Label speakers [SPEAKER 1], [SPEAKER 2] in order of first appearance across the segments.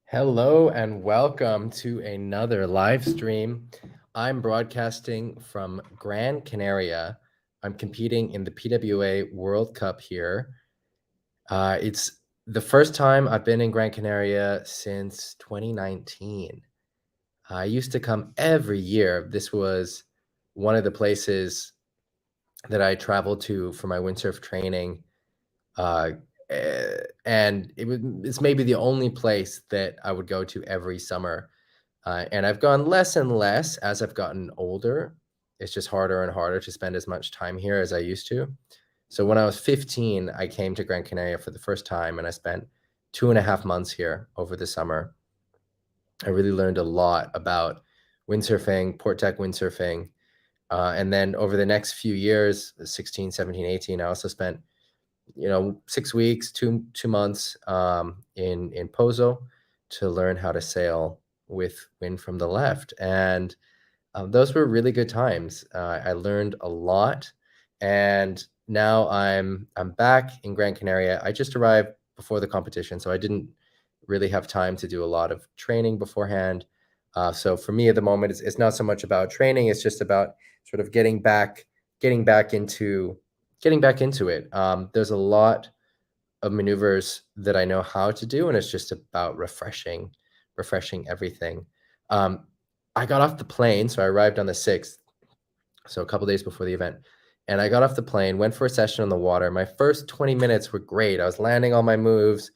[SPEAKER 1] Hello and welcome to another live stream. I'm broadcasting from Gran Canaria. I'm competing in the PWA World Cup here. It's the first time I've been in Gran Canaria since 2019. I used to come every year. This was one of the places that I traveled to for my windsurf training. Uh, and it's maybe the only place that I would go to every summer. And I've gone less and less as I've gotten older. It's just harder and harder to spend as much time here as I used to. So when I was 15, I came to Gran Canaria for the first time, and I spent 2.5 months here over the summer. I really learned a lot about windsurfing, port deck windsurfing. And then over the next few years, 16, 17, 18, I also spent 6 weeks, two months in Pozo to learn how to sail with wind from the left. And those were really good times. I learned a lot, and now I'm back in Gran Canaria. I just arrived before the competition, so I didn't really have time to do a lot of training beforehand. So for me at the moment, it's not so much about training; it's just about sort of getting back into it. There's a lot of maneuvers that I know how to do, and it's just about refreshing everything. Um, I got off the plane, so I arrived on the 6th, so a couple days before the event, and I got off the plane, went for a session on the water. My first 20 minutes were great. I was landing all my moves,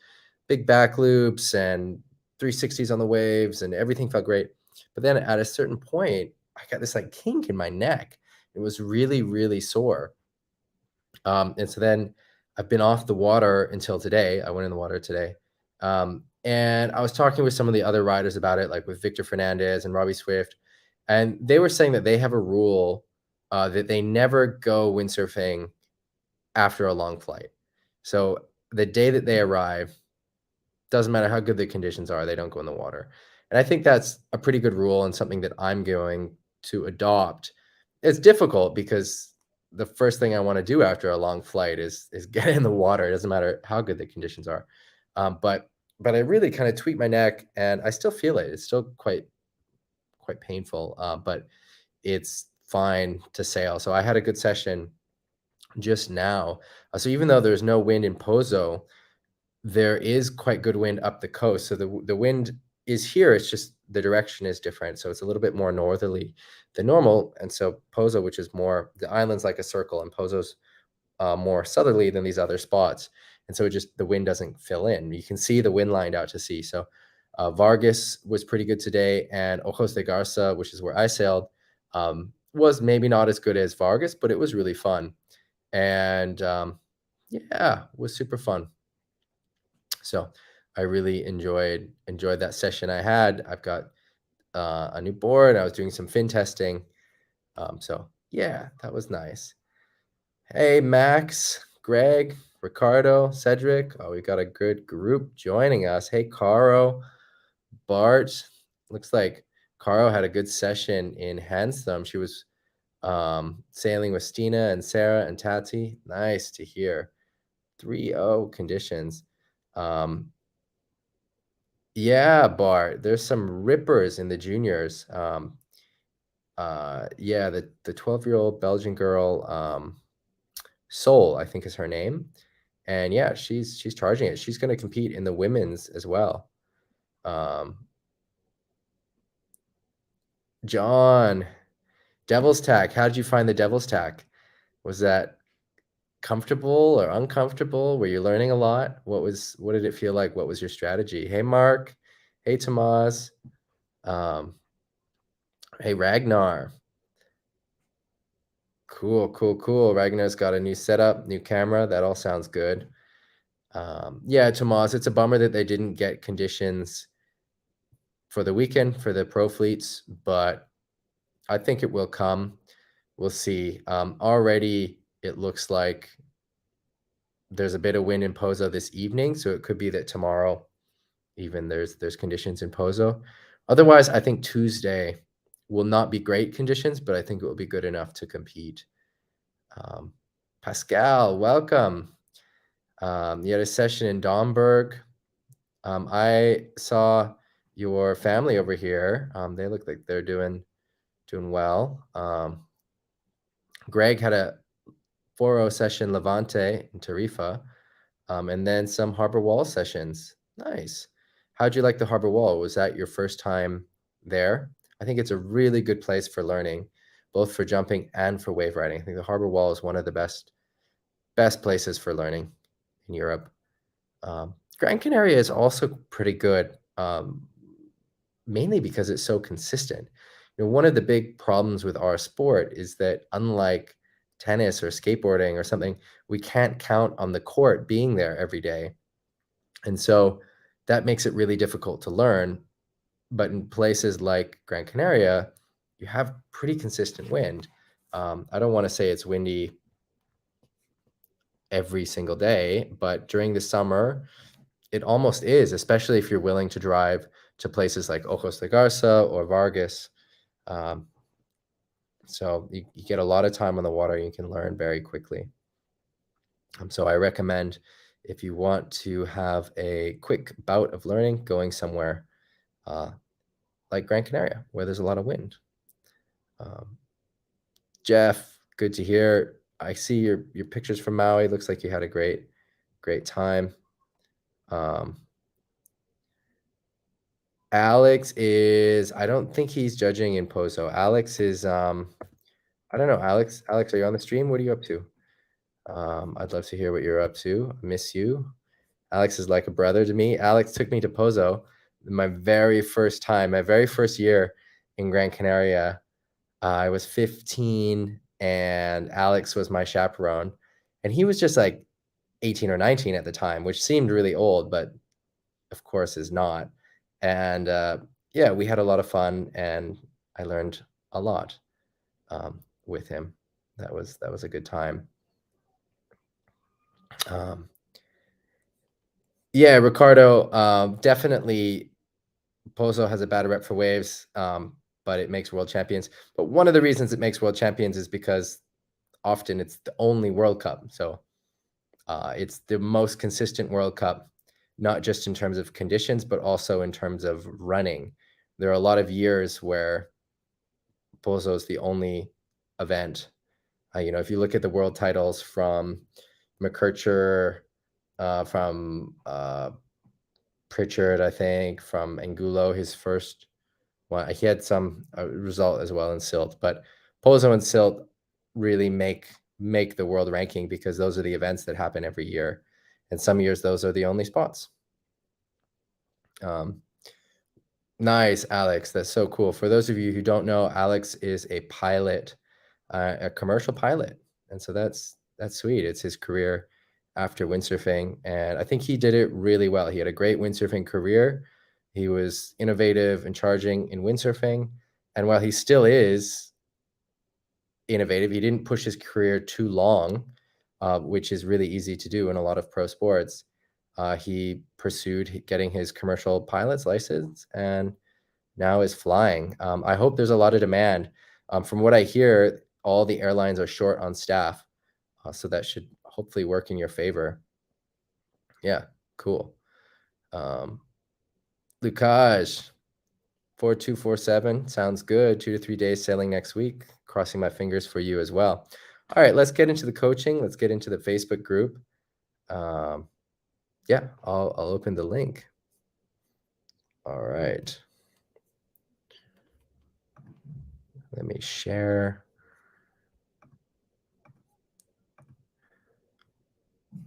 [SPEAKER 1] big back loops and 360s on the waves, and everything felt great. But then at a certain point, I got this like kink in my neck. It was really, really sore. And so then I've been off the water until today. I went in the water today. And I was talking with some of the other riders about it, like with Victor Fernandez and Robbie Swift. And they were saying that they have a rule that they never go windsurfing after a long flight. So the day that they arrive, doesn't matter how good the conditions are, they don't go in the water. And I think that's a pretty good rule and something that I'm going to adopt. It's difficult because the first thing I want to do after a long flight is get in the water. It doesn't matter how good the conditions are. But I really kind of tweaked my neck, and I still feel it. It's still quite painful, but it's fine to sail. So I had a good session just now. So even though there's no wind in Pozo, there is quite good wind up the coast. So the wind is here. It's just the direction is different. So it's a little bit more northerly than normal. And so Pozo, which is more, the island's like a circle, and Pozo's more southerly than these other spots. And so the wind doesn't fill in. You can see the wind lined out to sea. So Vargas was pretty good today, and Ojos de Garza, which is where I sailed, was maybe not as good as Vargas, but it was really fun. And yeah, it was super fun. So I really enjoyed that session I had. I've got a new board. I was doing some fin testing. So yeah, that was nice. Hey, Max, Greg, Ricardo, Cedric. Oh, we got a good group joining us. Hey, Caro, Bart. Looks like Caro had a good session in Handsome. She was sailing with Stina and Sarah and Tati. Nice to hear. 3-0 conditions. Yeah, Bart, there's some rippers in the juniors. Yeah, the 12-year-old Belgian girl, Sol, I think is her name. And yeah, she's charging it. She's going to compete in the women's as well. John, Devil's Tack. How did you find the Devil's Tack? Was that comfortable or uncomfortable? Were you learning a lot? What did it feel like? What was your strategy? Hey, Mark. Hey, Tomas. Hey, Ragnar. Cool. Ragnar's got a new setup, new camera. That all sounds good. Yeah, Tomas, it's a bummer that they didn't get conditions for the weekend for the pro fleets, but I think it will come. We'll see. Already, it looks like there's a bit of wind in Pozo this evening, so it could be that tomorrow, even there's conditions in Pozo. Otherwise, I think Tuesday will not be great conditions, but I think it will be good enough to compete. Pascal, welcome. You had a session in Domburg. I saw your family over here. They look like they're doing well. Greg had a 4-0 session Levante in Tarifa, and then some Harbor Wall sessions. Nice. How'd you like the Harbor Wall? Was that your first time there? I think it's a really good place for learning, both for jumping and for wave riding. I think the Harbor Wall is one of the best places for learning in Europe. Gran Canaria is also pretty good, mainly because it's so consistent. One of the big problems with our sport is that unlike tennis or skateboarding or something, we can't count on the court being there every day. And so that makes it really difficult to learn. But in places like Gran Canaria, you have pretty consistent wind. I don't want to say it's windy every single day, but during the summer, it almost is, especially if you're willing to drive to places like Ojos de Garza or Vargas. So you get a lot of time on the water. You can learn very quickly. So I recommend, if you want to have a quick bout of learning, going somewhere like Gran Canaria, where there's a lot of wind. Jeff, good to hear. I see your pictures from Maui. Looks like you had a great time. Alex is, I don't think he's judging in Pozo. Alex is, I don't know. Alex, are you on the stream? What are you up to? I'd love to hear what you're up to. I miss you. Alex is like a brother to me. Alex took me to Pozo my very first time, my very first year in Gran Canaria. I was 15 and Alex was my chaperone. And he was just like 18 or 19 at the time, which seemed really old, but of course is not. And yeah, we had a lot of fun and I learned a lot with him. That was a good time. Yeah, Ricardo, definitely Pozo has a bad rep for waves, but it makes world champions. But one of the reasons it makes world champions is because often it's the only World Cup. So it's the most consistent World Cup, not just in terms of conditions, but also in terms of running. There are a lot of years where Pozo is the only event. If you look at the world titles from McKercher, from Pritchard, I think, from Angulo, his first one. He had some result as well in Silt, but Pozo and Silt really make the world ranking because those are the events that happen every year. And some years, those are the only spots. Nice, Alex. That's so cool. For those of you who don't know, Alex is a pilot, a commercial pilot. And so that's sweet. It's his career after windsurfing. And I think he did it really well. He had a great windsurfing career. He was innovative and charging in windsurfing. And while he still is innovative, he didn't push his career too long, which is really easy to do in a lot of pro sports. He pursued getting his commercial pilot's license and now is flying. I hope there's a lot of demand. From what I hear, all the airlines are short on staff. So that should hopefully work in your favor. Yeah, cool. Lucas, 4247 sounds good. 2 to 3 days sailing next week. Crossing my fingers for you as well. All right, let's get into the coaching. Let's get into the Facebook group. Yeah, I'll open the link. All right. Let me share.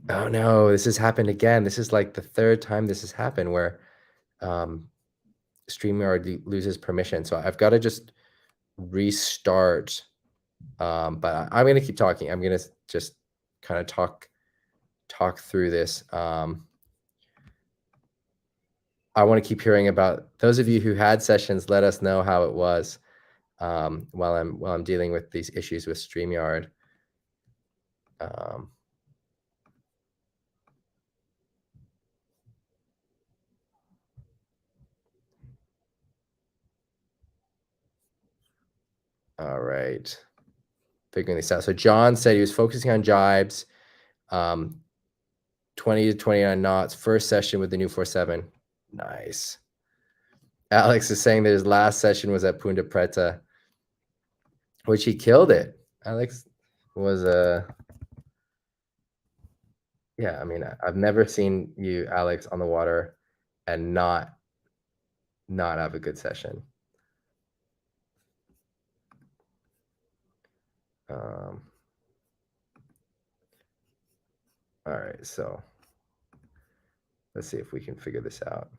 [SPEAKER 1] Oh no, this has happened again. This is like the third time this has happened where StreamYard loses permission. So I've got to just restart. But I'm going to keep talking. I'm going to just kind of talk through this. I want to keep hearing about those of you who had sessions. Let us know how it was while I'm dealing with these issues with StreamYard. All right. Figuring this out. So John said he was focusing on jibes, 20 to 29 knots, first session with the new 4.7. Nice. Alex is saying that his last session was at Punta Preta, which he killed it. Alex was yeah, I mean, I've never seen you, Alex, on the water and not have a good session. All right, so let's see if we can figure this out.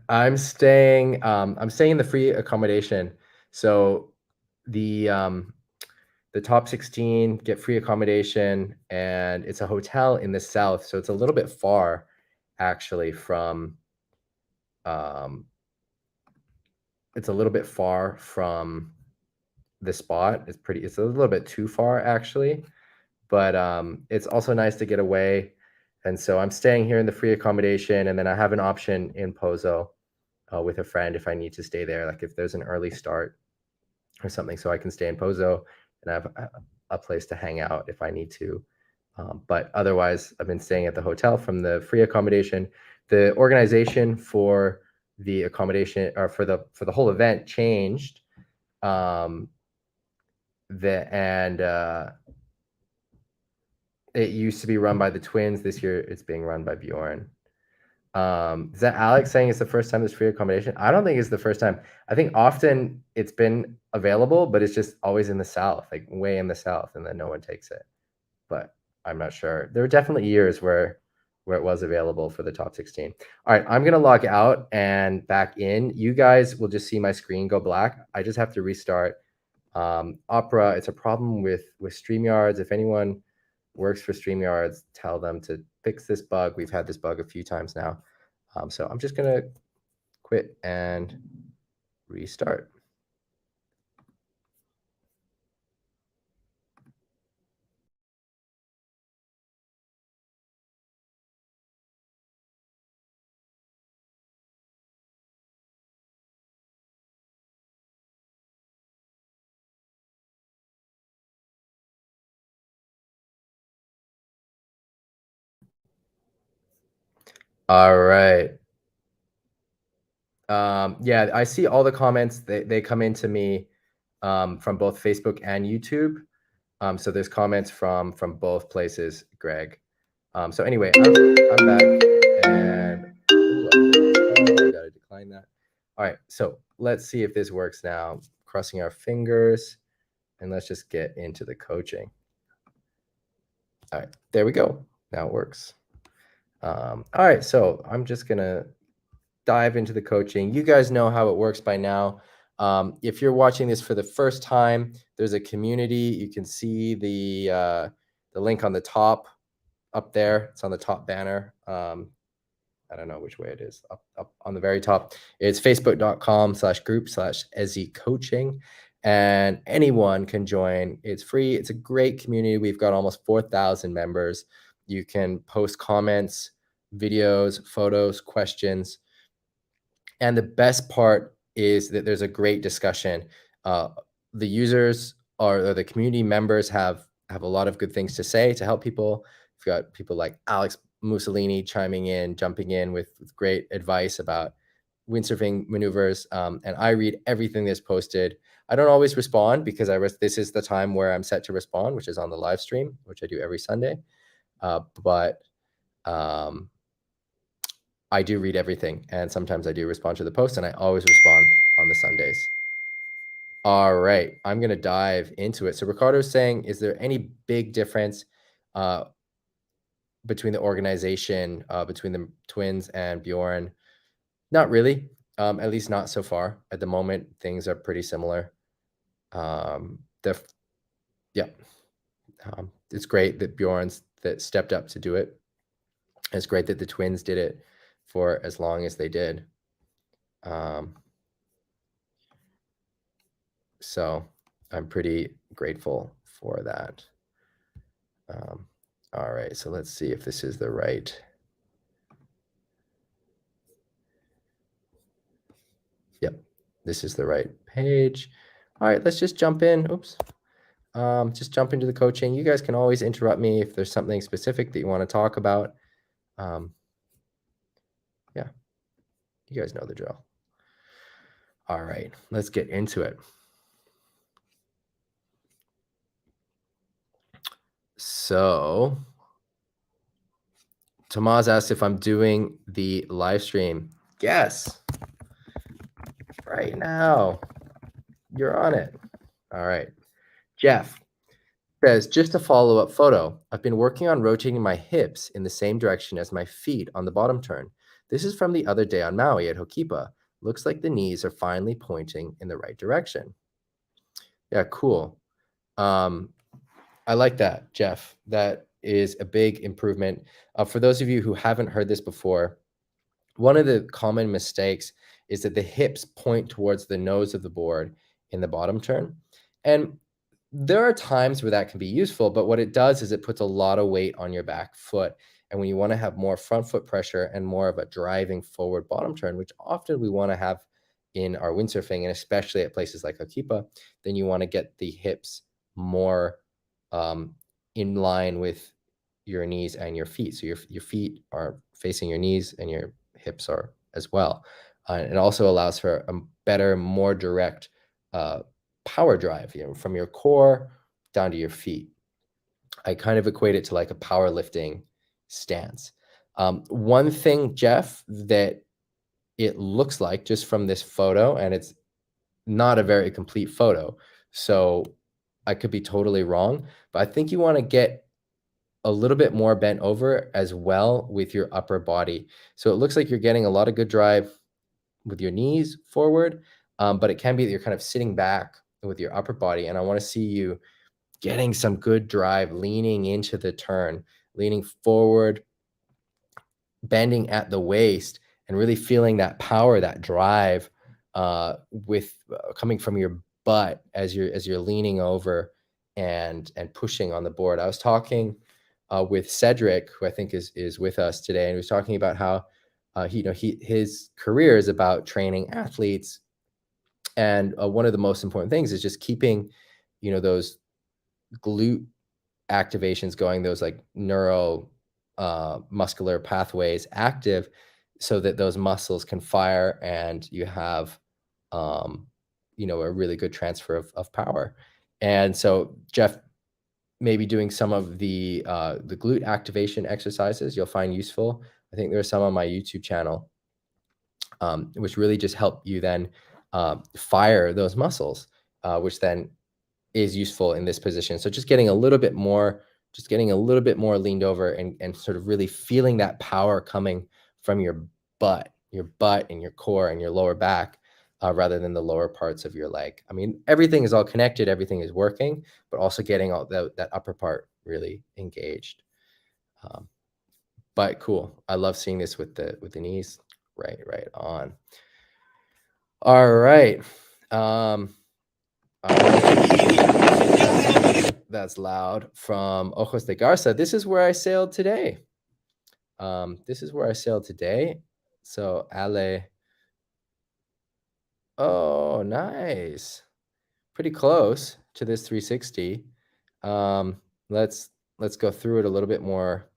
[SPEAKER 1] I'm staying in the free accommodation. So the top 16 get free accommodation, and it's a hotel in the south, so it's a little bit far actually from it's a little bit far from the spot. It's a little bit too far actually, but it's also nice to get away. And so I'm staying here in the free accommodation, and then I have an option in Pozo with a friend if I need to stay there, like if there's an early start or something, so I can stay in Pozo and have a place to hang out if I need to. But otherwise, I've been staying at the hotel from the free accommodation. The organization for the accommodation or for the whole event changed. Um, and it used to be run by the twins. This year, it's being run by Bjorn. Is that Alex saying it's the first time there's free accommodation? I don't think it's the first time. I think often it's been available, but it's just always in the south, like way in the south, and then no one takes it. But I'm not sure. There were definitely years where it was available for the top 16. All right, I'm gonna log out and back in. You guys will just see my screen go black. I just have to restart. Opera, it's a problem with StreamYards. If anyone works for StreamYards, tell them to fix this bug. We've had this bug a few times now. So I'm just gonna quit and restart. All right. Yeah, I see all the comments. They come into me from both Facebook and YouTube. So there's comments from both places, Greg. So anyway, I'm back, and I gotta decline that. All right, so let's see if this works now. Crossing our fingers, and let's just get into the coaching. All right, there we go. Now it works. All right, so I'm just gonna dive into the coaching. You guys know how it works by now. If you're watching this for the first time, there's a community. You can see the link on the top up there. It's on the top banner. I don't know which way it is. Up on the very top. It's facebook.com/group/Ezzy coaching. And anyone can join. It's free. It's a great community. We've got almost 4,000 members. You can post comments, videos, photos, questions. And the best part is that there's a great discussion. The users or the community members have a lot of good things to say to help people. We've got people like Alex Mussolini chiming in, jumping in with great advice about windsurfing maneuvers. And I read everything that's posted. I don't always respond because this is the time where I'm set to respond, which is on the live stream, which I do every Sunday. But I do read everything, and sometimes I do respond to the post, and I always respond on the Sundays. All right, I'm going to dive into it. So Ricardo's saying, is there any big difference between the organization, between the twins and Bjorn? Not really, at least not so far. At the moment, things are pretty similar. Yeah, it's great that Bjorn's that stepped up to do it. It's great that the twins did it for as long as they did. So I'm pretty grateful for that. All right, so let's see if this is the right This is the right page. All right, let's just jump in. Oops. Just jump into the coaching. You guys can always interrupt me if there's something specific that you want to talk about. Yeah, you guys know the drill. All right, let's get into it. So Tomas asked if I'm doing the live stream. Yes, right now. You're on it. All right. Jeff says, just a follow-up photo. I've been working on rotating my hips in the same direction as my feet on the bottom turn. This is from the other day on Maui at Hokipa. Looks like the knees are finally pointing in the right direction. Yeah, cool. I like that, Jeff. That is a big improvement. For those of you who haven't heard this before, one of the common mistakes is that the hips point towards the nose of the board in the bottom turn. And there are times where that can be useful, but what it does is it puts a lot of weight on your back foot. And when you want to have more front foot pressure and more of a driving forward bottom turn, which often we want to have in our windsurfing, and especially at places like Akipa, then you want to get the hips more in line with your knees and your feet. So your feet are facing your knees and your hips are as well. It also allows for a better, more direct power drive, from your core down to your feet. I kind of equate it to like a powerlifting stance. One thing, Jeff, that it looks like just from this photo, and it's not a very complete photo, so I could be totally wrong, but I think you want to get a little bit more bent over as well with your upper body. So it looks like you're getting a lot of good drive with your knees forward, but it can be that you're kind of sitting back with your upper body. And I want to see you getting some good drive, leaning into the turn, leaning forward, bending at the waist, and really feeling that power, that drive with coming from your butt as you're leaning over and pushing on the board. I was talking with Cedric, who I think is with us today, and he was talking about how his career is about training athletes, and one of the most important things is just keeping those glute activations going, those like neuro muscular pathways active, so that those muscles can fire and you have a really good transfer of power. And so Jeff, maybe doing some of the glute activation exercises you'll find useful. I think there's some on my YouTube channel, which really just help you then fire those muscles, which then is useful in this position. So just getting a little bit more leaned over and sort of really feeling that power coming from your butt and your core and your lower back, rather than the lower parts of your leg. I mean, everything is all connected, everything is working, but also getting all that upper part really engaged. But cool. I love seeing this with the knees. Right on. All right. That's loud from Ojos de Garza. This is where I sailed today. So Ale. Oh, nice. Pretty close to this 360. Let's go through it a little bit more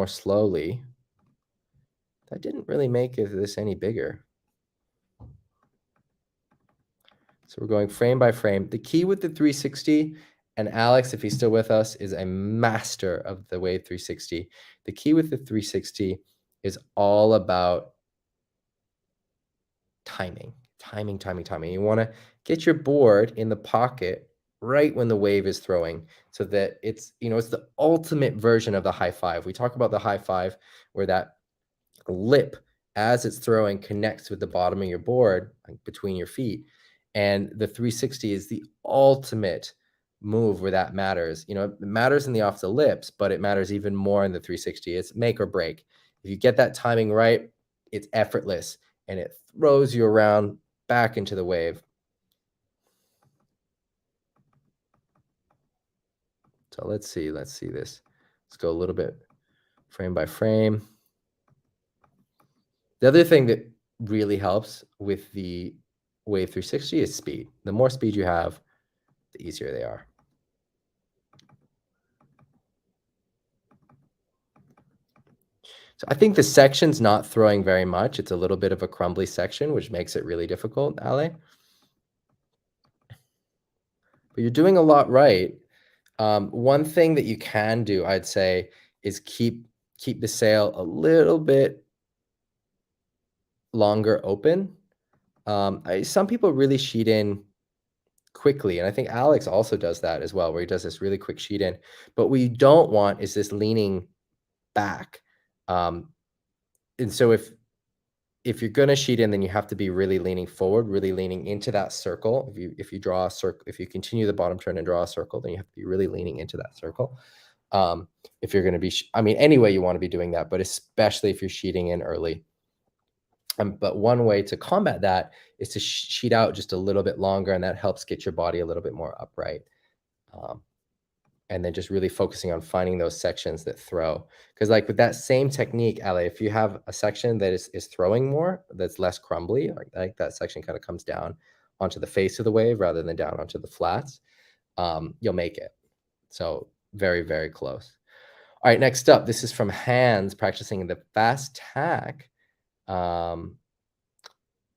[SPEAKER 1] slowly. That didn't really make this any bigger. So we're going frame by frame. The key with the 360, and Alex, if he's still with us, is a master of the Wave 360. The key with the 360 is all about timing. You want to get your board in the pocket right when the wave is throwing, so that it's the ultimate version of the high five. We talk about the high five, where that lip, as it's throwing, connects with the bottom of your board, like between your feet. And the 360 is the ultimate move where that matters. It matters in the off the lips, but it matters even more in the 360. It's make or break. If you get that timing right, it's effortless and it throws you around back into the wave. So let's see this. Let's go a little bit frame by frame. The other thing that really helps with the Wave 360 is speed. The more speed you have, the easier they are. So I think the section's not throwing very much. It's a little bit of a crumbly section, which makes it really difficult, Ale. But you're doing a lot right. One thing that you can do, I'd say, is keep the sail a little bit longer open. Some people really sheet in quickly, and I think Alex also does that as well, where he does this really quick sheet in. But what you don't want is this leaning back. And so if you're going to sheet in, then you have to be really leaning forward, really leaning into that circle. If you draw a circle, if you continue the bottom turn and draw a circle, then you have to be really leaning into that circle. If you're going to be, I mean, anyway, you want to be doing that, but especially if you're sheeting in early. But one way to combat that is to sheet out just a little bit longer, and that helps get your body a little bit more upright. And then just really focusing on finding those sections that throw. Because like with that same technique, Ale, if you have a section that is throwing more, that's less crumbly, like that section kind of comes down onto the face of the wave rather than down onto the flats, you'll make it. So very, very close. All right, next up, this is from Hans practicing the fast tack. All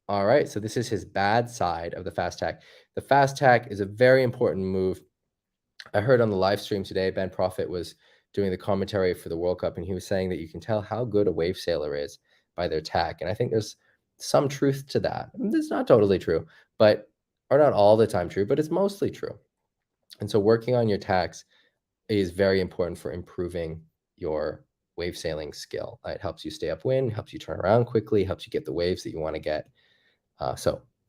[SPEAKER 1] right, so this is his bad side of the fast tack. The fast tack is a very important move. I heard on the live stream today, Ben Prophet was doing the commentary for the World Cup, and he was saying that you can tell how good a wave sailor is by their tack. And I think there's some truth to that. It's not totally true, or not all the time true, but it's mostly true. And so working on your tacks is very important for improving your wave sailing skill. It helps you stay upwind, helps you turn around quickly, helps you get the waves that you want to get.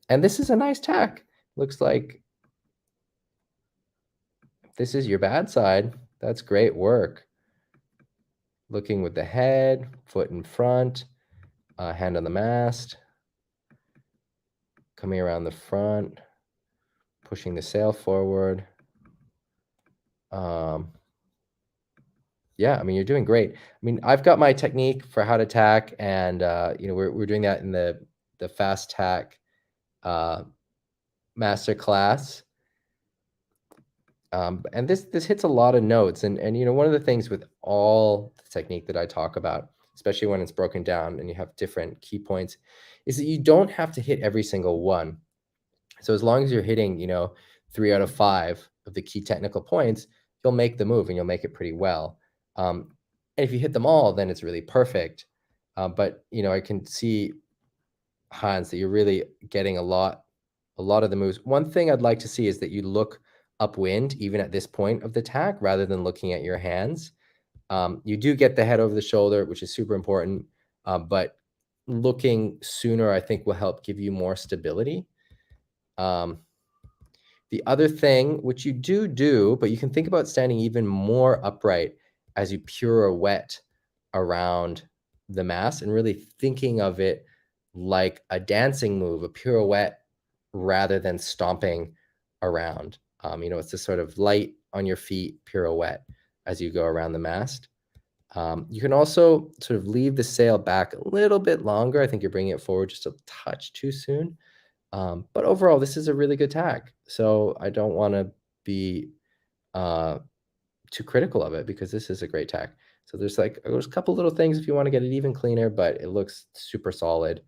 [SPEAKER 1] And this is a nice tack. Looks like this is your bad side. That's great work. Looking with the head, foot in front, hand on the mast, coming around the front, pushing the sail forward. Yeah, I mean, you're doing great. I mean, I've got my technique for how to tack, and we're doing that in the fast tack masterclass. And this hits a lot of notes, and one of the things with all the technique that I talk about, especially when it's broken down and you have different key points, is that you don't have to hit every single one. So as long as you're hitting 3 out of 5 of the key technical points, you'll make the move and you'll make it pretty well. And if you hit them all, then it's really perfect. But I can see, Hans, that you're really getting a lot of the moves. One thing I'd like to see is that you look upwind even at this point of the tack rather than looking at your hands. You do get the head over the shoulder, which is super important, but looking sooner, I think, will help give you more stability. The other thing, which you do, but you can think about standing even more upright as you pirouette around the mast and really thinking of it like a dancing move, a pirouette, rather than stomping around. It's this sort of light on your feet pirouette as you go around the mast. You can also sort of leave the sail back a little bit longer. I think you're bringing it forward just a touch too soon. But overall, this is a really good tack. So I don't want to be too critical of it because this is a great tack. So there's a couple little things if you want to get it even cleaner, but it looks super solid.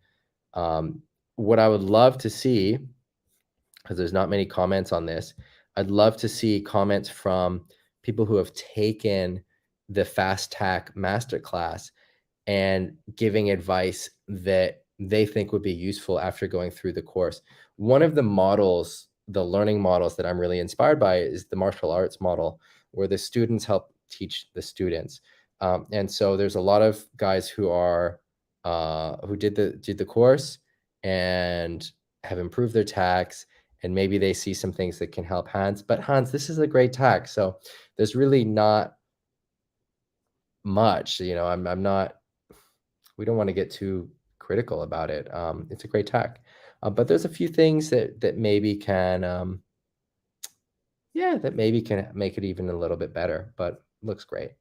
[SPEAKER 1] What I would love to see, because there's not many comments on this, I'd love to see comments from people who have taken the fast tack masterclass and giving advice that they think would be useful after going through the course. One of the models, the learning models that I'm really inspired by, is the martial arts model, where the students help teach the students. And so there's a lot of guys who are who did the course and have improved their tacks, and maybe they see some things that can help Hans. But Hans, this is a great tack, so there's really not much. I'm not. We don't want to get too critical about it. It's a great tack, but there's a few things that maybe can, that maybe can make it even a little bit better. But looks great.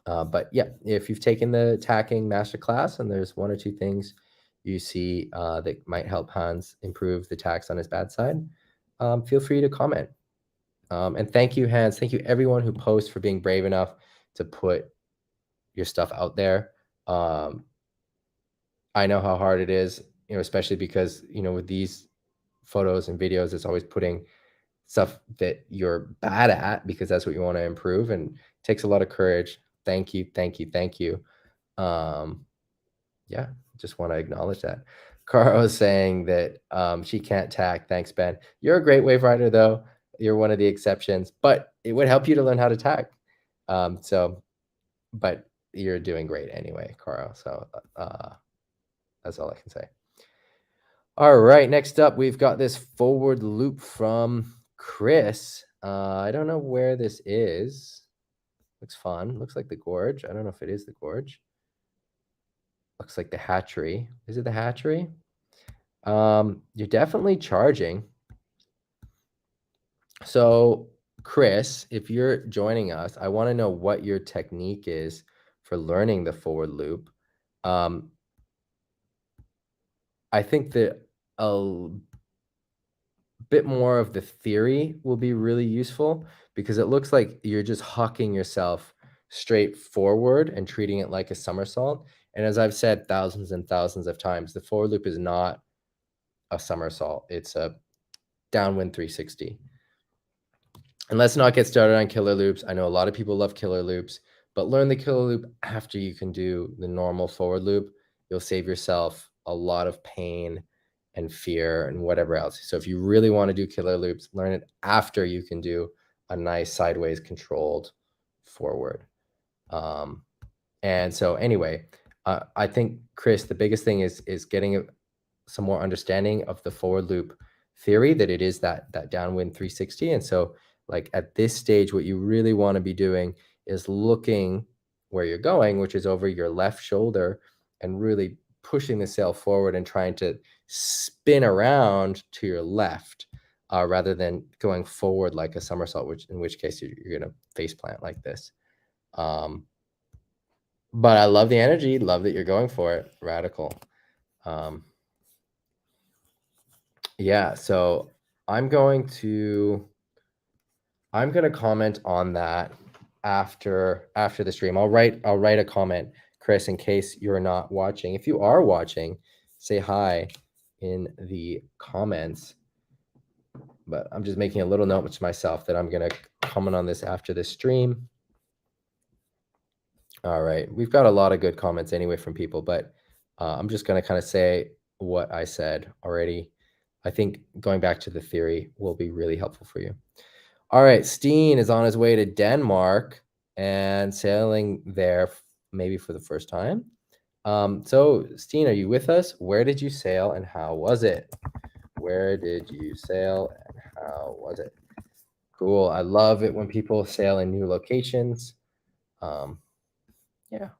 [SPEAKER 1] But yeah, if you've taken the tacking masterclass and there's one or two things you see that might help Hans improve the tacks on his bad side, feel free to comment. And thank you, Hans. Thank you, everyone who posts, for being brave enough to put your stuff out there. I know how hard it is, especially because, with these photos and videos, it's always putting stuff that you're bad at because that's what you want to improve, and it takes a lot of courage. Thank you. Yeah, just want to acknowledge that. Cara was saying that she can't tack. Thanks, Ben. You're a great wave rider, though. You're one of the exceptions, but it would help you to learn how to tack. But you're doing great anyway, Cara. So that's all I can say. All right, next up, we've got this forward loop from Chris. I don't know where this is. Looks fun. Looks like the gorge. I don't know if it is the gorge. Looks like the hatchery. Is it the hatchery? You're definitely charging. So, Chris, if you're joining us, I want to know what your technique is for learning the forward loop. I think that a bit more of the theory will be really useful, because it looks like you're just hucking yourself straight forward and treating it like a somersault. And as I've said thousands and thousands of times, the forward loop is not a somersault. It's a downwind 360. And let's not get started on killer loops. I know a lot of people love killer loops, but learn the killer loop after you can do the normal forward loop. You'll save yourself a lot of pain and fear and whatever else. So if you really want to do killer loops, learn it after you can do a nice sideways controlled forward. And so anyway, I think, Chris, the biggest thing is getting some more understanding of the forward loop theory, that it is that downwind 360. And so, like, at this stage, what you really want to be doing is looking where you're going, which is over your left shoulder, and really pushing the sail forward and trying to spin around to your left, rather than going forward like a somersault, in which case you're going to face plant like this. But I love the energy. Love that you're going for it. Radical. Yeah, so I'm going to comment on that after the stream. I'll write a comment, Chris, in case you're not watching. If you are watching, say hi in the comments. But I'm just making a little note to myself that I'm going to comment on this after the stream. All right, we've got a lot of good comments anyway from people, but I'm just going to kind of say what I said already. I think going back to the theory will be really helpful for you. All right, Steen is on his way to Denmark and sailing there maybe for the first time. So Steen, are you with us? Where did you sail and how was it? Where did you sail and how was it? Cool. I love it when people sail in new locations. Yeah.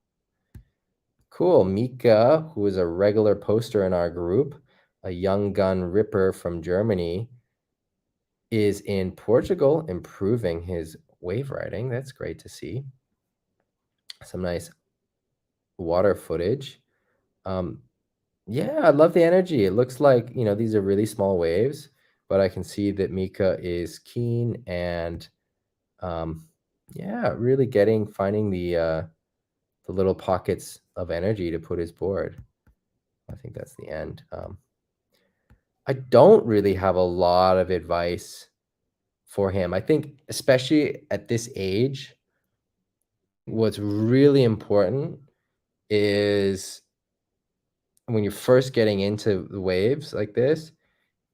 [SPEAKER 1] Cool. Mika, who is a regular poster in our group, a young gun ripper from Germany, is in Portugal improving his wave riding. That's great to see. Some nice water footage. Yeah, I love the energy. It looks like, these are really small waves, but I can see that Mika is keen and yeah, really finding the little pockets of energy to put his board. I think that's the end. I don't really have a lot of advice for him. I think, especially at this age, what's really important is, when you're first getting into the waves like this,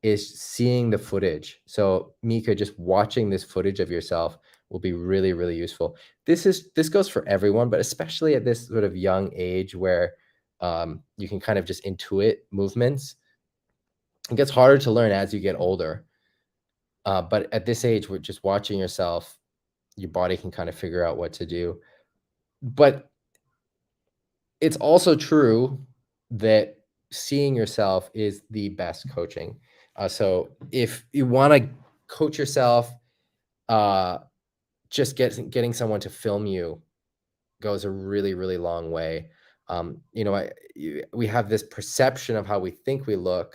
[SPEAKER 1] is seeing the footage. So Mika, just watching this footage of yourself will be really, really useful. This goes for everyone, but especially at this sort of young age where you can kind of just intuit movements. It gets harder to learn as you get older. But at this age, we're just watching yourself, your body can kind of figure out what to do. But it's also true that seeing yourself is the best coaching. So if you want to coach yourself, just getting someone to film you goes a really, really long way. We have this perception of how we think we look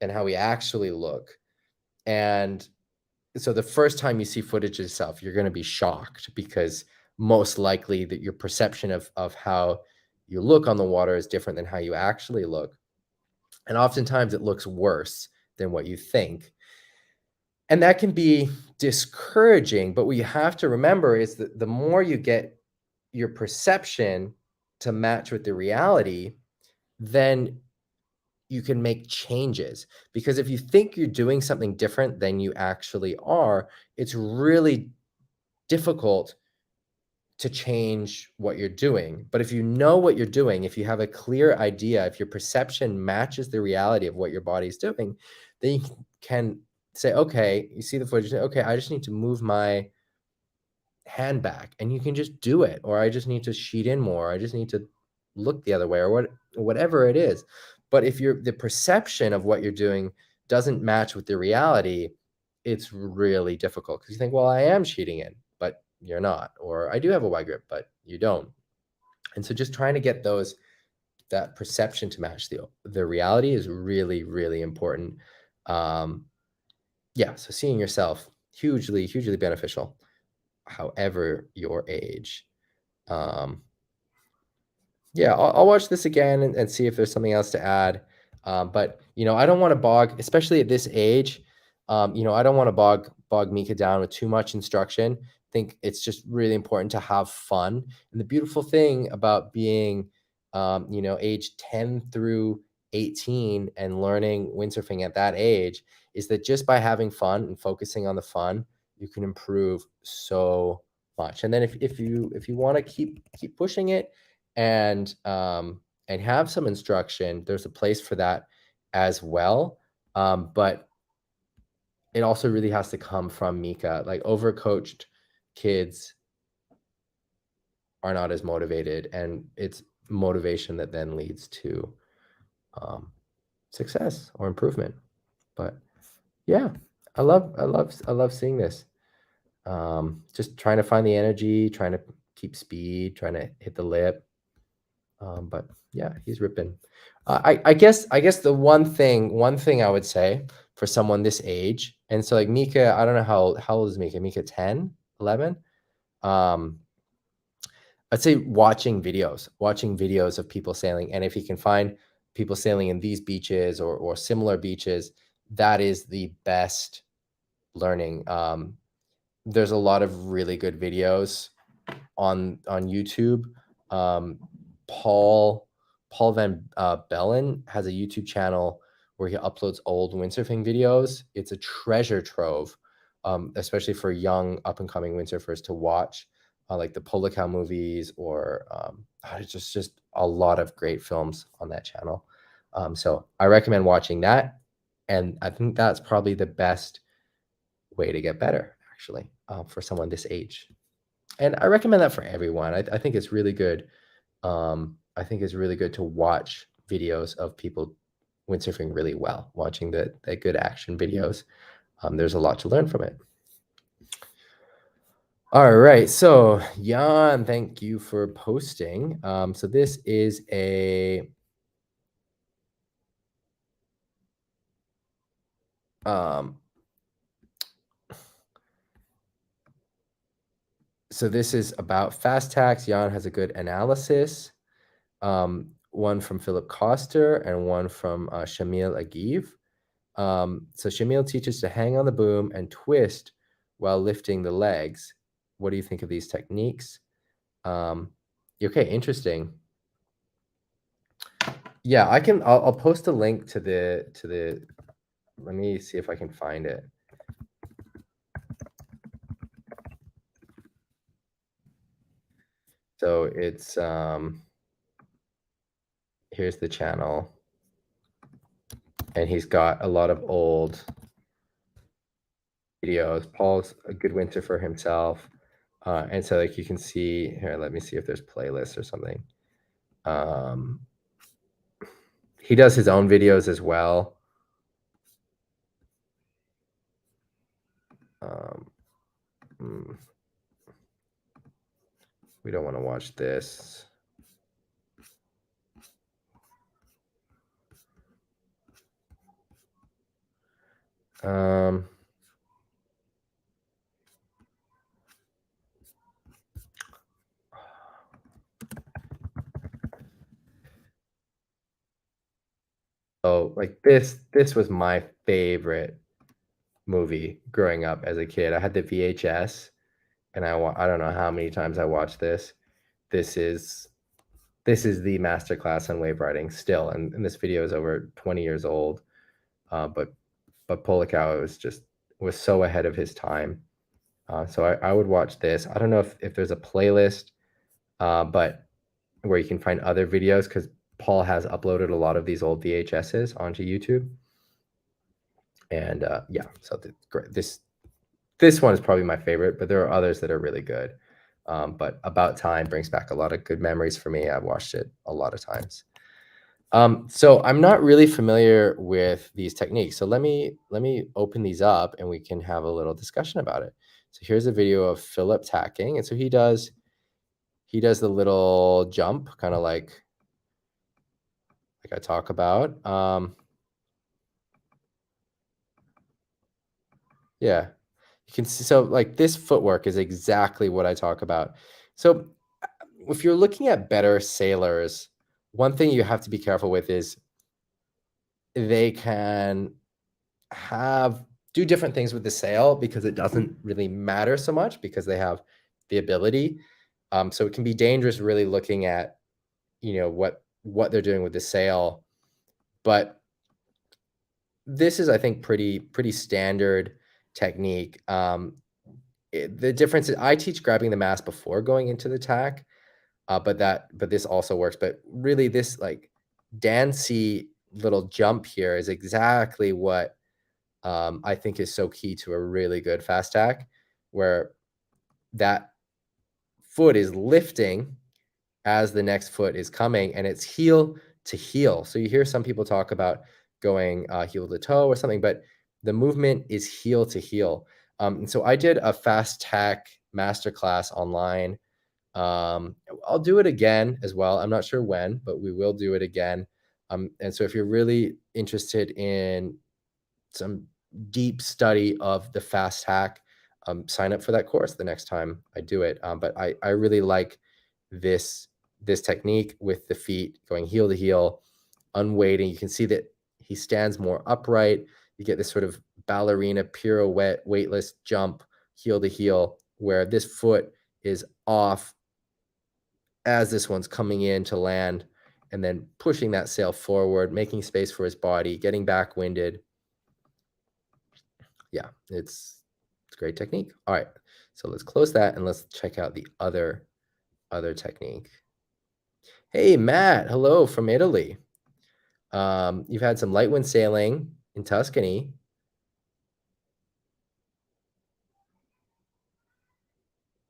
[SPEAKER 1] and how we actually look. And so the first time you see footage of yourself, you're going to be shocked, because most likely that your perception of how you look on the water is different than how you actually look. And oftentimes it looks worse than what you think. And that can be discouraging, but what you have to remember is that the more you get your perception to match with the reality, then you can make changes. Because if you think you're doing something different than you actually are, it's really difficult to change what you're doing. But if you know what you're doing, if you have a clear idea, if your perception matches the reality of what your body's doing, then you can say, okay, you see the footage, okay, I just need to move my hand back, and you can just do it. Or I just need to sheet in more. I just need to look the other way, or whatever it is. But if the perception of what you're doing doesn't match with the reality, it's really difficult, because you think, well, I am sheeting in, but you're not. Or I do have a wide grip, but you don't. And so just trying to get that perception to match the reality is really, really important. Yeah, so seeing yourself, hugely, hugely beneficial, however your age. Yeah, I'll watch this again and see if there's something else to add. But I don't want to bog, especially at this age. I don't want to bog Mika down with too much instruction. I think it's just really important to have fun. And the beautiful thing about being, age 10 through 18 and learning windsurfing at that age is that just by having fun and focusing on the fun, you can improve so much. And then if you want to keep pushing it, and have some instruction, there's a place for that as well. But it also really has to come from Mika. Like, overcoached kids are not as motivated, and it's motivation that then leads to success or improvement. But yeah, I love seeing this. Just trying to find the energy, trying to keep speed, trying to hit the lip. But yeah, he's ripping. I guess the one thing I would say for someone this age, and so like Mika, I don't know how old is Mika? Mika 10, 11? I'd say watching videos of people sailing, and if you can find people sailing in these beaches or similar beaches, that is the best learning. There's a lot of really good videos on YouTube. Paul Van Bellen has a YouTube channel where he uploads old windsurfing videos. It's a treasure trove, especially for young up and coming windsurfers to watch, like the Polo Cow movies, or it's just a lot of great films on that channel. So I recommend watching that, and I think that's probably the best way to get better, actually, for someone this age. And I recommend that for everyone. I think it's really good. I think it's really good to watch videos of people windsurfing really well, watching the good action videos. There's a lot to learn from it. All right, so Jan, thank you for posting. So this is so this is about fast tacks. Jan has a good analysis. One from Philip Koster and one from Shamil Agiv. So Shamil teaches to hang on the boom and twist while lifting the legs. What do you think of these techniques? Okay, interesting. Yeah, I'll post a link to the. Let me see if I can find it. So it's here's the channel, and he's got a lot of old videos. Paul's a good windsurfer himself, and so like you can see here. Let me see if there's playlists or something. He does his own videos as well. We don't want to watch this. Um, oh, like this was my favorite movie growing up as a kid. I had the VHS, and I don't know how many times I watched this. This is this is the masterclass on wave riding still, and this video is over 20 years old. But Polikow was so ahead of his time. So I would watch this. I don't know if there's a playlist, but where you can find other videos, because Paul has uploaded a lot of these old VHSs onto YouTube. And yeah, so this one is probably my favorite, but there are others that are really good. But About Time brings back a lot of good memories for me. I've watched it a lot of times. So I'm not really familiar with these techniques. So let me open these up and we can have a little discussion about it. So here's a video of Philip tacking. And so he does the little jump, kind of like I talk about. Yeah, you can see, so like this footwork is exactly what I talk about. So if you're looking at better sailors, one thing you have to be careful with is they can do different things with the sail, because it doesn't really matter so much because they have the ability. So it can be dangerous really looking at, what they're doing with the sail. But this is, I think, pretty standard technique. The difference is I teach grabbing the mast before going into the tack, but this also works. But really, this like dancey little jump here is exactly what I think is so key to a really good fast tack, where that foot is lifting as the next foot is coming, and it's heel to heel. So you hear some people talk about going heel to toe or something, but the movement is heel to heel. And so I did a fast tack masterclass online. I'll do it again as well. I'm not sure when, but we will do it again. And so if you're really interested in some deep study of the fast hack, sign up for that course the next time I do it. But I really like this technique with the feet going heel to heel, unweighting. You can see that he stands more upright. You get this sort of ballerina pirouette, weightless jump, heel to heel, where this foot is off as this one's coming in to land, and then pushing that sail forward, making space for his body, getting back winded. Yeah, it's a great technique. All right, so let's close that and let's check out the other technique. Hey, Matt, hello from Italy. You've had some light wind sailing in Tuscany.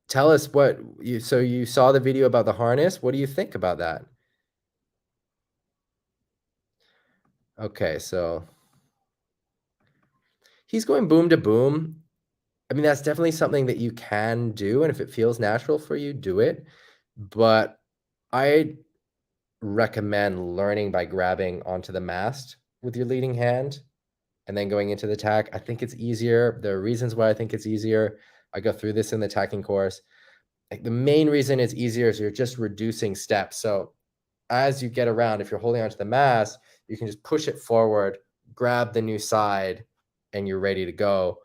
[SPEAKER 1] Tell us so you saw the video about the harness. What do you think about that? Okay, so he's going boom to boom. I mean, that's definitely something that you can do, and if it feels natural for you, do it. But I recommend learning by grabbing onto the mast with your leading hand and then going into the tack. I think it's easier. There are reasons why I think it's easier. I go through this in the tacking course. Like the main reason it's easier is you're just reducing steps. So as you get around, if you're holding onto the mast, you can just push it forward, grab the new side, and you're ready to go.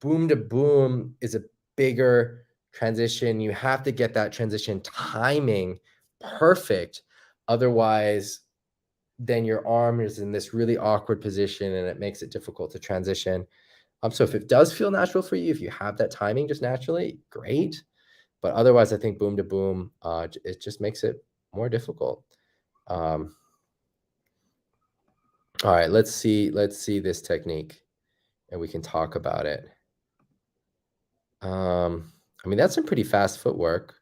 [SPEAKER 1] Boom to boom is a bigger transition. You have to get that transition timing perfect. Otherwise, then your arm is in this really awkward position and it makes it difficult to transition. So if it does feel natural for you, if you have that timing just naturally, great. But otherwise, I think boom to boom, it just makes it more difficult. All right, let's see this technique and we can talk about it. I mean, that's some pretty fast footwork.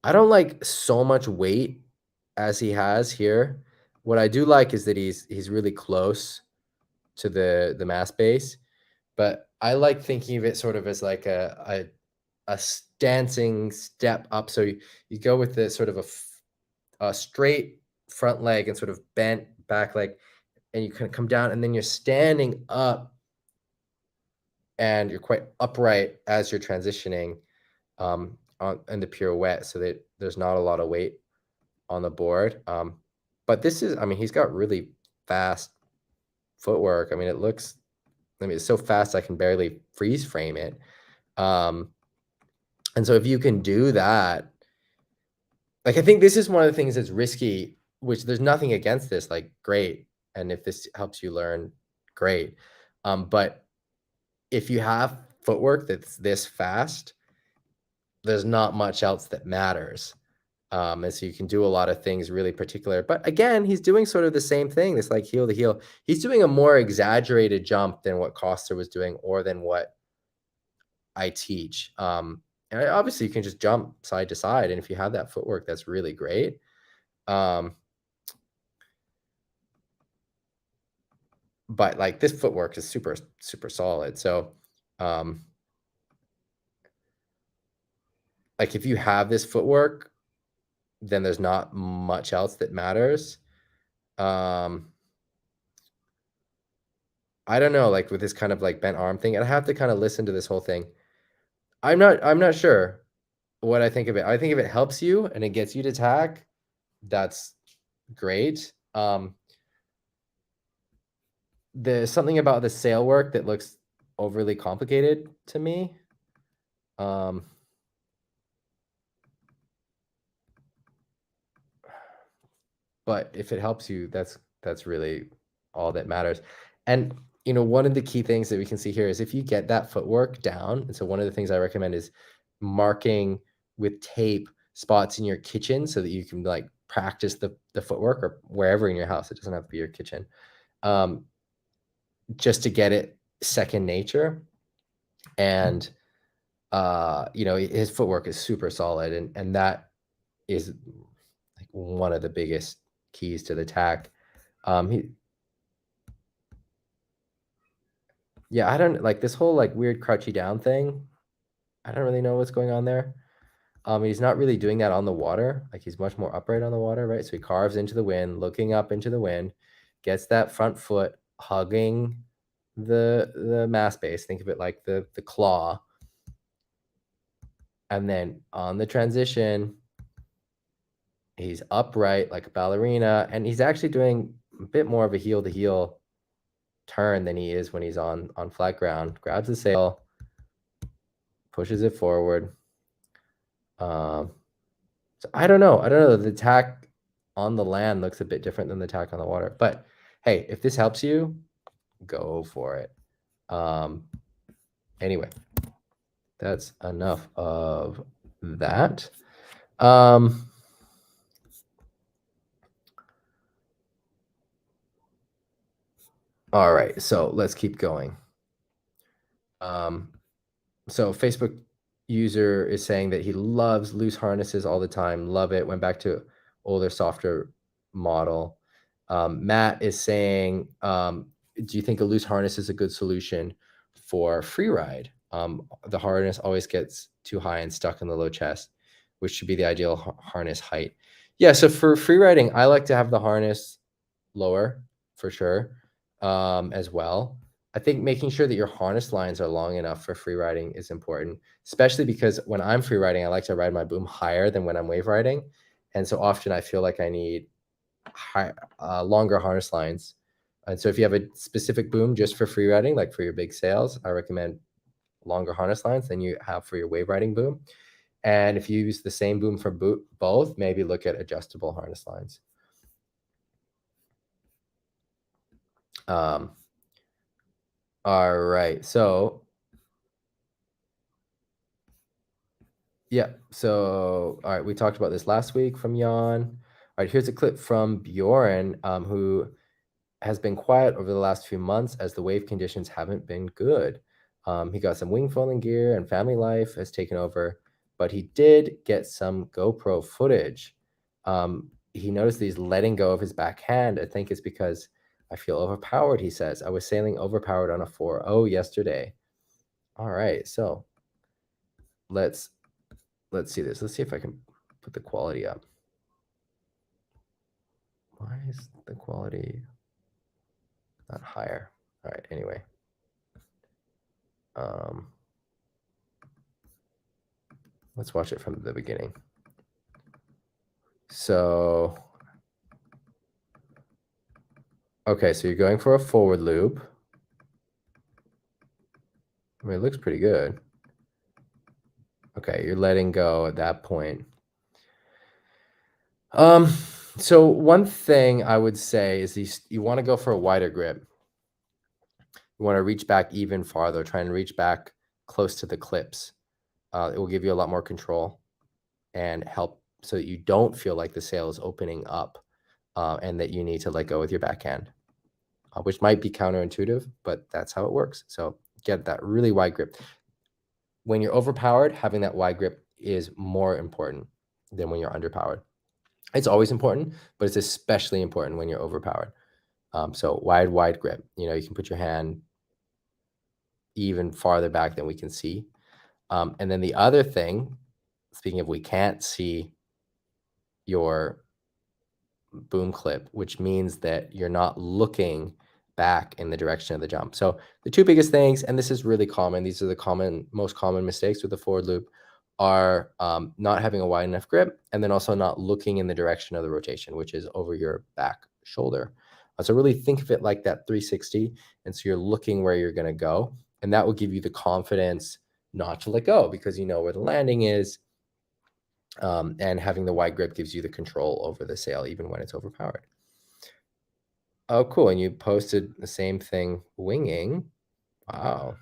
[SPEAKER 1] I don't like so much weight as he has here. What I do like is that he's really close to the mast base, but I like thinking of it sort of as like a a dancing step up. So you go with the sort of a straight front leg and sort of bent back leg, and you kind of come down, and then you're standing up and you're quite upright as you're transitioning in the pirouette, so that there's not a lot of weight on the board. But this is, I mean, he's got really fast footwork. I mean, it's so fast I can barely freeze frame it. And so if you can do that, like, I think this is one of the things that's risky, which there's nothing against this, like, great. And if this helps you learn, great. But if you have footwork that's this fast, there's not much else that matters. And so you can do a lot of things really particular. But again, he's doing sort of the same thing. It's like heel to heel. He's doing a more exaggerated jump than what Costa was doing, or than what I teach. And obviously you can just jump side to side. And if you have that footwork, that's really great. But like, this footwork is super, super solid. So, like, if you have this footwork, then there's not much else that matters. I don't know, like, with this kind of like bent arm thing, and I have to kind of listen to this whole thing. I'm not sure what I think of it. I think if it helps you and it gets you to tack, that's great. There's something about the sail work that looks overly complicated to me. But if it helps you, that's really all that matters. And one of the key things that we can see here is, if you get that footwork down, and so one of the things I recommend is marking with tape spots in your kitchen, so that you can like practice the footwork, or wherever in your house. It doesn't have to be your kitchen. Just to get it second nature. And his footwork is super solid, and that is like one of the biggest keys to the tack. Yeah, I don't like this whole like weird crouchy down thing. I don't really know what's going on there. He's not really doing that on the water. Like, he's much more upright on the water, right? So he carves into the wind, looking up into the wind, gets that front foot hugging the mast base. Think of it like the claw. And then on the transition, he's upright like a ballerina, and he's actually doing a bit more of a heel to heel turn than he is when he's on flat ground. Grabs the sail, pushes it forward. So I don't know. The tack on the land looks a bit different than the tack on the water. But hey, if this helps you, go for it. Anyway, that's enough of that. All right, so let's keep going. So Facebook user is saying that he loves loose harnesses all the time. Love it. Went back to older, softer model. Matt is saying, do you think a loose harness is a good solution for free ride? The harness always gets too high and stuck in the low chest, which should be the ideal harness height. Yeah, so for free riding, I like to have the harness lower for sure, as well. I think making sure that your harness lines are long enough for free riding is important, especially because when I'm free riding, I like to ride my boom higher than when I'm wave riding. And so often I feel like I need longer harness lines. And so if you have a specific boom just for free riding, like for your big sails, I recommend longer harness lines than you have for your wave riding boom. And if you use the same boom for both, maybe look at adjustable harness lines. All right, so yeah, so all right, we talked about this last week from Jan. All right, here's a clip from Bjorn, who has been quiet over the last few months as the wave conditions haven't been good. He got some wing foiling gear, and family life has taken over, but he did get some GoPro footage. He noticed that he's letting go of his backhand. I think it's because I feel overpowered, he says. I was sailing overpowered on a 4.0 yesterday. All right, so let's see this. Let's see if I can put the quality up. Why is the quality not higher? All right, anyway. Let's watch it from the beginning. So, okay, so you're going for a forward loop. I mean, it looks pretty good. Okay, you're letting go at that point. So one thing I would say is you want to go for a wider grip. You want to reach back even farther, try and reach back close to the clips. It will give you a lot more control and help so that you don't feel like the sail is opening up and that you need to let go with your backhand, which might be counterintuitive, but that's how it works. So get that really wide grip. When you're overpowered, having that wide grip is more important than when you're underpowered. It's always important, but it's especially important when you're overpowered. So wide grip. You know, you can put your hand even farther back than we can see. And then the other thing, speaking of we can't see your boom clip, which means that you're not looking back in the direction of the jump. So the two biggest things, and this is really common, these are the most common mistakes with the forward loop, are not having a wide enough grip, and then also not looking in the direction of the rotation, which is over your back shoulder. So really think of it like that 360, and so you're looking where you're going to go, and that will give you the confidence not to let go because you know where the landing is, and having the wide grip gives you the control over the sail even when it's overpowered. Oh, cool. And you posted the same thing winging. Wow.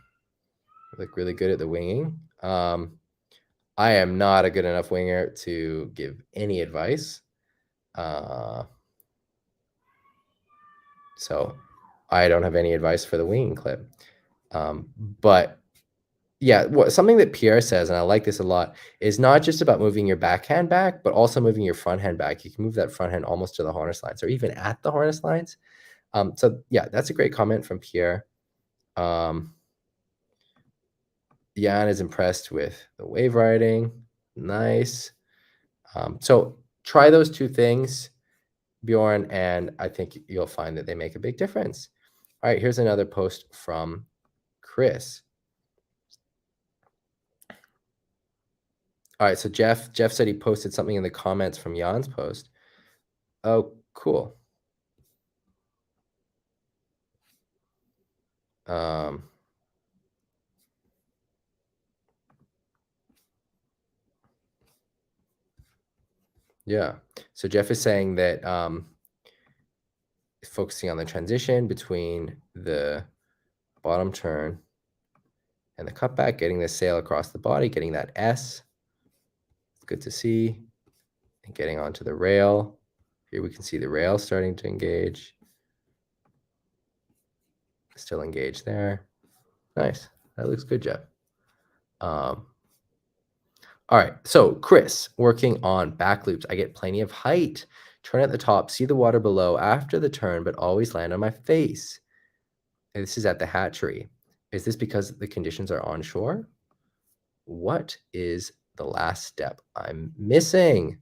[SPEAKER 1] You look really good at the winging. I am not a good enough winger to give any advice. So I don't have any advice for the winging clip. But yeah, something that Pierre says, and I like this a lot, is not just about moving your backhand back, but also moving your front hand back. You can move that front hand almost to the harness lines or even at the harness lines. So yeah, that's a great comment from Pierre. Jan is impressed with the wave riding. Nice. So try those two things, Bjorn, and I think you'll find that they make a big difference. All right, here's another post from Chris. All right, so Jeff said he posted something in the comments from Jan's post. Oh, cool. Yeah. So Jeff is saying that focusing on the transition between the bottom turn and the cutback, getting the sail across the body, getting that S. It's good to see. And getting onto the rail. Here we can see the rail starting to engage. Still engaged there. Nice. That looks good, Jeff. All right. So Chris, working on back loops. I get plenty of height. Turn at the top, see the water below after the turn, but always land on my face. And this is at the hatchery. Is this because the conditions are onshore? What is the last step I'm missing?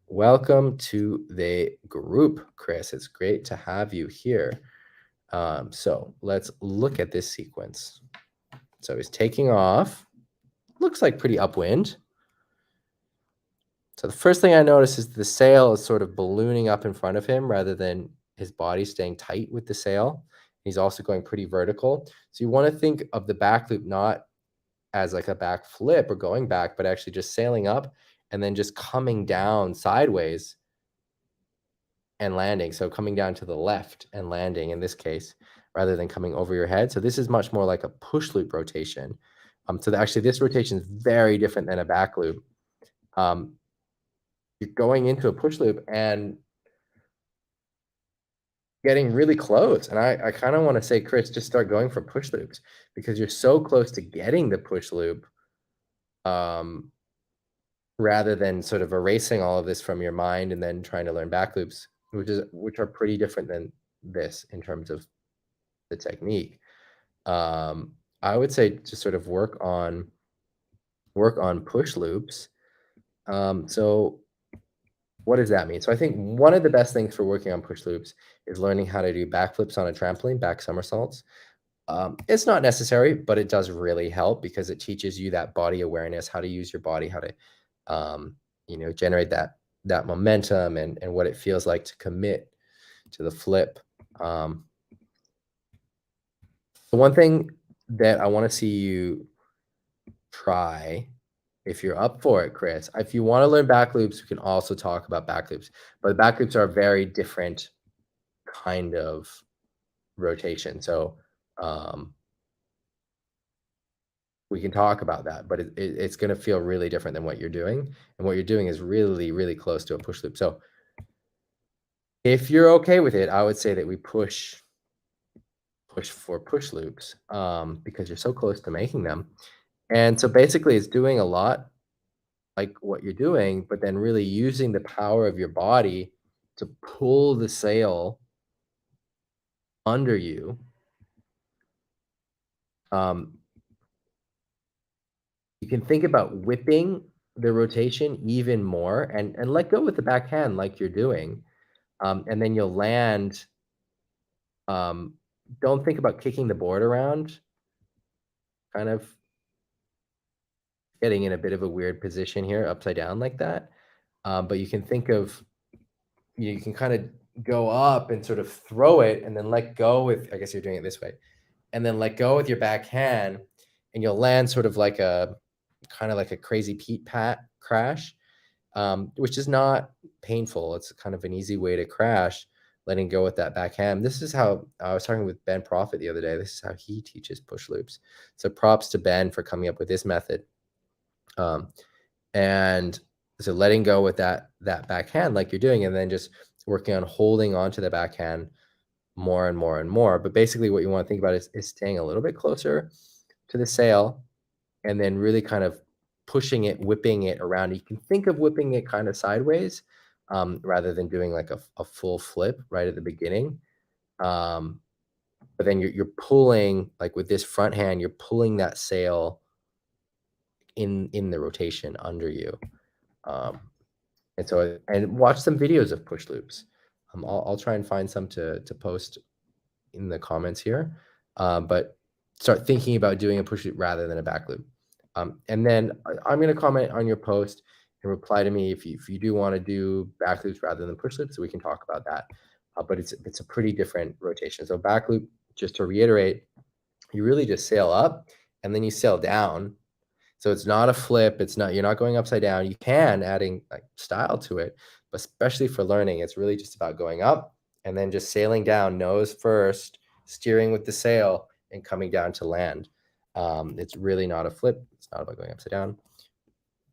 [SPEAKER 1] Welcome to the group, Chris. It's great to have you here. So let's look at this sequence. So he's taking off. Looks like pretty upwind. So the first thing I notice is the sail is sort of ballooning up in front of him rather than his body staying tight with the sail. He's also going pretty vertical. So you want to think of the back loop not as like a back flip or going back, but actually just sailing up and then just coming down sideways and landing. So coming down to the left and landing in this case, rather than coming over your head. So this is much more like a push loop rotation. So actually this rotation is very different than a back loop. You're going into a push loop and getting really close. And I kind of want to say, Chris, just start going for push loops because you're so close to getting the push loop, rather than sort of erasing all of this from your mind and then trying to learn back loops, which are pretty different than this in terms of the technique. I would say just sort of work on work on push loops. So what does that mean? So I think one of the best things for working on push loops is learning how to do backflips on a trampoline, back somersaults. It's not necessary, but it does really help because it teaches you that body awareness, how to use your body, how to, generate that momentum and what it feels like to commit to the flip. The one thing that I want to see you try, if you're up for it, Chris, if you want to learn back loops, we can also talk about back loops. But back loops are a very different kind of rotation. So we can talk about that, but it's going to feel really different than what you're doing. And what you're doing is really, really close to a push loop. So if you're okay with it, I would say that we push for push loops because you're so close to making them. And so basically it's doing a lot like what you're doing, but then really using the power of your body to pull the sail under you. You can think about whipping the rotation even more and let go with the backhand like you're doing. And then you'll land. Don't think about kicking the board around, kind of getting in a bit of a weird position here, upside down like that. But you can think of, you can kind of go up and sort of throw it and then let go with, I guess you're doing it this way, and then let go with your backhand and you'll land sort of like a, kind of like a crazy Pete Pat crash, which is not painful. It's kind of an easy way to crash, letting go with that backhand. This is how I was talking with Ben Profit the other day. This is how he teaches push loops. So props to Ben for coming up with this method. And so letting go with that backhand like you're doing, and then just working on holding onto the backhand more and more and more. But basically what you want to think about is staying a little bit closer to the sail and then really kind of pushing it, whipping it around. You can think of whipping it kind of sideways rather than doing like a full flip right at the beginning. But then you're pulling, like with this front hand, you're pulling that sail in the rotation under you. And so, and watch some videos of push loops. I'll try and find some to post in the comments here. But start thinking about doing a push loop rather than a back loop. And then I'm going to comment on your post and reply to me if you do want to do back loops rather than push loops, so we can talk about that. But it's a pretty different rotation. So back loop, just to reiterate, you really just sail up and then you sail down. So it's not a flip. It's not, you're not going upside down. You can adding like style to it, but especially for learning, it's really just about going up and then just sailing down nose first, steering with the sail and coming down to land. It's really not a flip. It's not about going upside down.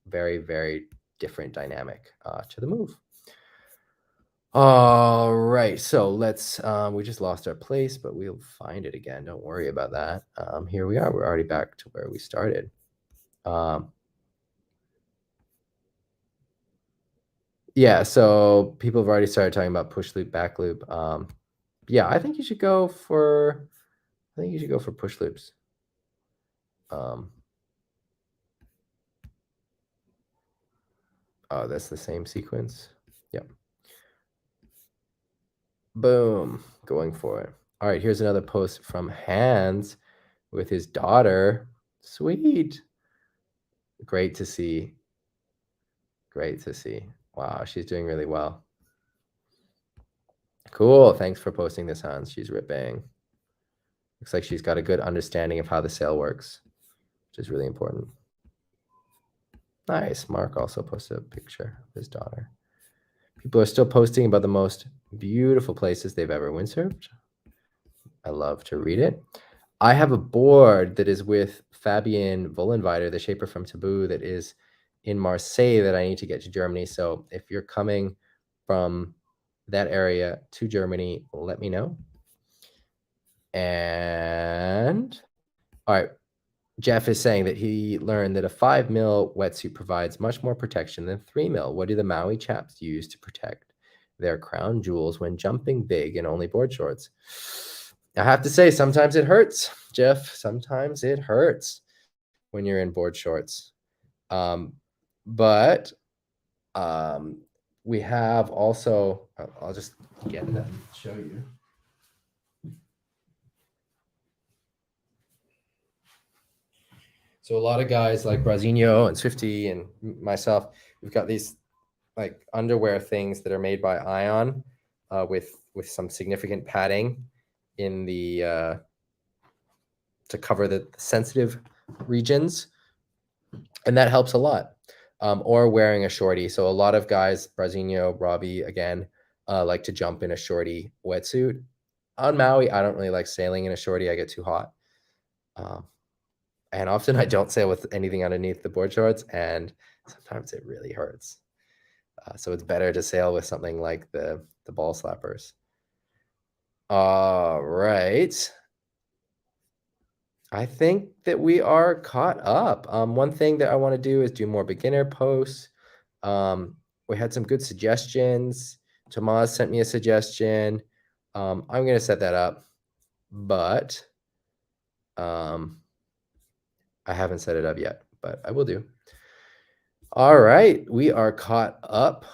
[SPEAKER 1] Very, very different dynamic to the move. All right, so let's, we just lost our place, but we'll find it again. Don't worry about that. Here we are. We're already back to where we started. Yeah, so people have already started talking about push loop, back loop. Yeah, I think you should go for, push loops. Oh, that's the same sequence. Yep. Boom, going for it. All right, here's another post from Hans with his daughter. Sweet. Great to see. Great to see. Wow, she's doing really well. Cool. Thanks for posting this, Hans. She's ripping. Looks like she's got a good understanding of how the sail works, which is really important. Nice. Mark also posted a picture of his daughter. People are still posting about the most beautiful places they've ever windsurfed. I love to read it. I have a board that is with Fabian Vollenweider, the shaper from Taboo, that is in Marseille that I need to get to Germany. So if you're coming from that area to Germany, let me know. And all right, Jeff is saying that he learned that a 5 mil wetsuit provides much more protection than 3 mil. What do the Maui chaps use to protect their crown jewels when jumping big in only board shorts? I have to say, sometimes it hurts, Jeff. Sometimes it hurts when you're in board shorts. But we have also, I'll just get it and show you. So a lot of guys like Brazinho and Swifty and myself, we've got these like underwear things that are made by Ion with some significant padding in the to cover the sensitive regions, and that helps a lot. Or wearing a shorty. So a lot of guys, Brazinho, Robbie, again, like to jump in a shorty wetsuit. On Maui, I don't really like sailing in a shorty. I get too hot. And often I don't sail with anything underneath the board shorts, and sometimes it really hurts. So it's better to sail with something like the ball slappers. All right. I think that we are caught up. One thing that I want to do is do more beginner posts. We had some good suggestions. Tomas sent me a suggestion. I'm going to set that up, but I haven't set it up yet, but I will do. All right, we are caught up,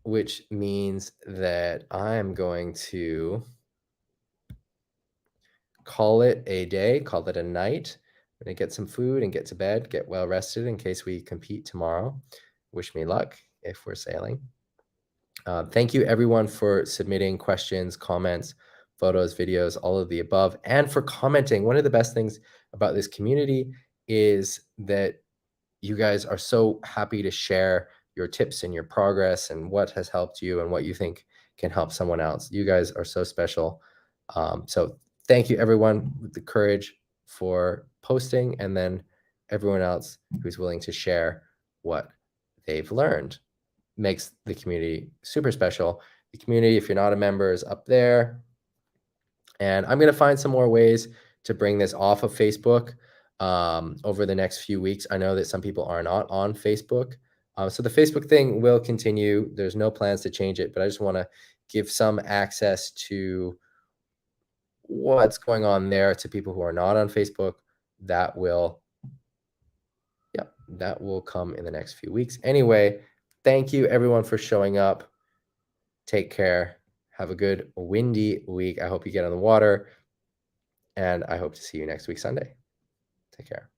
[SPEAKER 1] which means that I'm going to call it a day, call it a night. I'm going to get some food and get to bed, get well rested in case we compete tomorrow. Wish me luck if we're sailing. Thank you, everyone, for submitting questions, comments, photos, videos, all of the above, and for commenting. One of the best things about this community is that you guys are so happy to share your tips and your progress and what has helped you and what you think can help someone else. You guys are so special. So thank you, everyone with the courage for posting, and then everyone else who's willing to share what they've learned. Makes the community super special. The community, if you're not a member, is up there. And I'm going to find some more ways to bring this off of Facebook over the next few weeks. I know that some people are not on Facebook. So the Facebook thing will continue. There's no plans to change it, but I just want to give some access to what's going on there to people who are not on Facebook. That will come in the next few weeks. Anyway, thank you everyone for showing up. Take care. Have a good windy week. I hope you get on the water, and I hope to see you next week, Sunday. Take care.